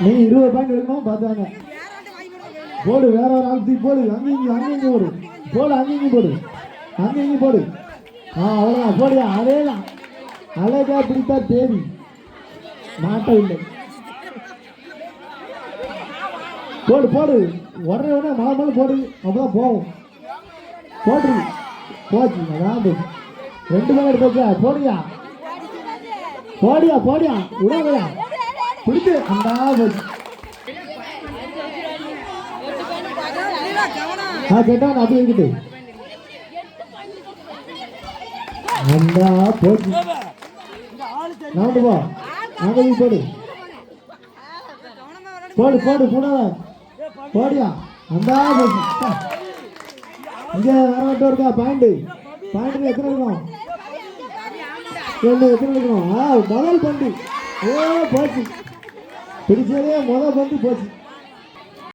நீ 20 பாயிண்ட் எடுக்கணும் பார்த்தாங்க. போடு, வேற ஒரு ஆள் போடு. அங்கேயும் போடு. போடு, அங்கேயும் போடு. அங்கேயும் போடு. அவ்வளோதான், போடியா. அதேதான், அழகா பிடித்தா தேவி மாட்டவில்லை. போடு போடு, உடனே மழை போடு, அப்பதான் போகும். போடு, போச்சு. அதான் 2 பேர் எடுத்தாச்சா. போடியா போடியா போடியா, உடவையா பிடிச்சு அந்தா போச்சு. கேட்டான் அப்படி இருக்குது. அந்தா போச்சு. நவுண்டு போ. அங்கே போடு போடு போடு போடாத. போடியா அந்தா போச்சு. இங்கே வேற மட்டும் இருக்கா பாயிண்ட்? பாயிண்ட் எத்தனை இருக்கும்? எத்தனை இருக்கணும்? முதல் பந்து. போச்சு. பிடிச்சதே முதல் பந்து போச்சு.